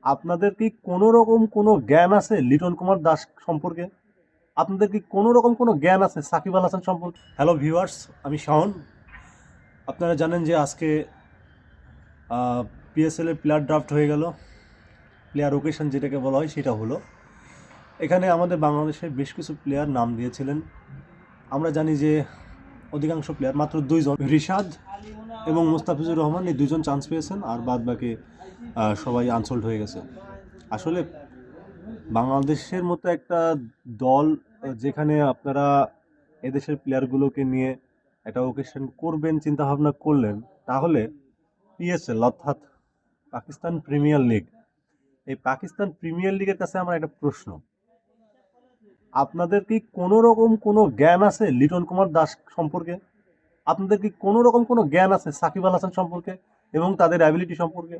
আপনাদের কি কোনো রকম কোনো জ্ঞান আছে লিটন কুমার দাস সম্পর্কে? আপনাদের কি কোনো রকম কোনো জ্ঞান আছে সাকিব আল হাসান সম্পর্কে? হ্যালো ভিউয়ার্স, আমি শাওন। আপনারা জানেন যে আজকে পিএসএল এর প্লেয়ার ড্রাফট হয়ে গেল। প্লেয়ার ওকেশন যেটাকে বলা হয় সেটা হলো। এখানে আমাদের বাংলাদেশের বেশ কিছু প্লেয়ার নাম দিয়েছিলেন। আমরা জানি যে অধিকাংশ প্লেয়ার, মাত্র দুইজন, রিশাদ এবং মুস্তাফিজুর রহমান, এই দুজন চান্স পেয়েছেন, আর বাদ বাকি সবাই আনসোল্ড হয়ে গেছে। আসলে বাংলাদেশের মতো একটা দল, যেখানে আপনারা এদেশের প্লেয়ারগুলোকে নিয়ে একটা ওকেশন করবেন চিন্তা ভাবনা করলেন, তাহলে পিএসএল অর্থাৎ পাকিস্তান প্রিমিয়ার লিগ, এই পাকিস্তান প্রিমিয়ার লিগের কাছে আমার একটা প্রশ্ন। আপনাদের কি কোনো রকম কোনো জ্ঞান আছে লিটন কুমার দাস সম্পর্কে? আপনাদের কি কোনো রকম কোনো জ্ঞান আছে সাকিব আল হাসান সম্পর্কে এবং তাদের অ্যাবিলিটি সম্পর্কে?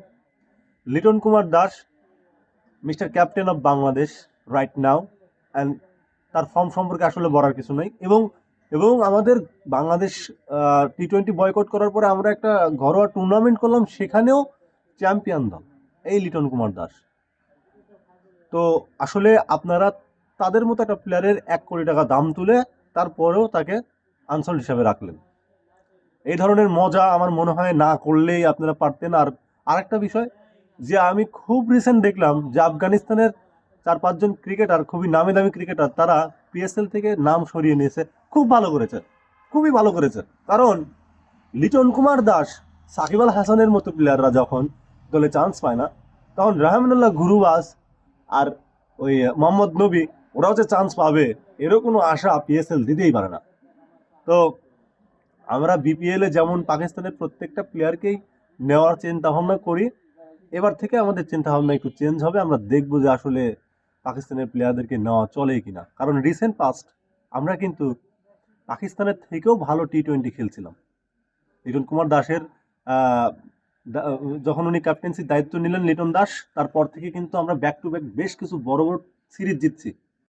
Liton Kumar Das, mister captain of Bangladesh right now, and তার ফর্ম সম্পর্কে আসলে বলার কিছু নেই। এবং এবং আমাদের বাংলাদেশ টি-20 বয়কট করার পরে আমরা একটা ঘরোয়া টুর্নামেন্ট করলাম, সেখানেও চ্যাম্পিয়ন দল এই লিটন কুমার দাস। তো আসলে আপনারা তাদের মতো একটা প্লেয়ারের 1 কোটি টাকা দাম তুলে তারপরেও তাকে আনসোল্ড হিসাবে রাখলেন। এই ধরনের মজা আমার মনে হয় না করলেই আপনারা পারতেন। আর আরেকটা বিষয়, যে আমি খুব রিসেন্ট দেখলাম যে আফগানিস্তানের 4-5 জন ক্রিকেটার, খুবই নামি দামি ক্রিকেটার, তারা পিএসএল থেকে নাম সরিয়ে নিয়েছে। খুব ভালো করেছে, খুবই ভালো করেছে। কারণ লিটন কুমার দাস, সাকিব আল হাসানের মতো প্লেয়াররা যখন দলে চান্স পায় না, তখন রাহমানুল্লাহ গুরুবাজ আর ওই মোহাম্মদ নবী, ওরাও যে চান্স পাবে এরও কোনো আশা পিএসএল দিতেই পারে না। তো আমরা বিপিএল এ যেমন পাকিস্তানের প্রত্যেকটা প্লেয়ারকেই নেওয়ার চিন্তা ভাবনা করি, এবার থেকে আমাদের চিন্তা ভাবনা একটু চেঞ্জ হবে। আমরা দেখবো যে আসলে পাকিস্তানের প্লেয়ারদেরকে নেওয়া চলে কিনা। কারণ রিসেন্ট পাস্ট আমরা কিন্তু পাকিস্তানের থেকেও ভালো টি-20 খেলছিলাম। লিটন কুমার দাসের আহ, যখন উনি ক্যাপ্টেন্সির দায়িত্ব নিলেন লিটন দাস, তারপর থেকে কিন্তু আমরা ব্যাক টু ব্যাক বেশ কিছু বড় বড় সিরিজ জিতছি।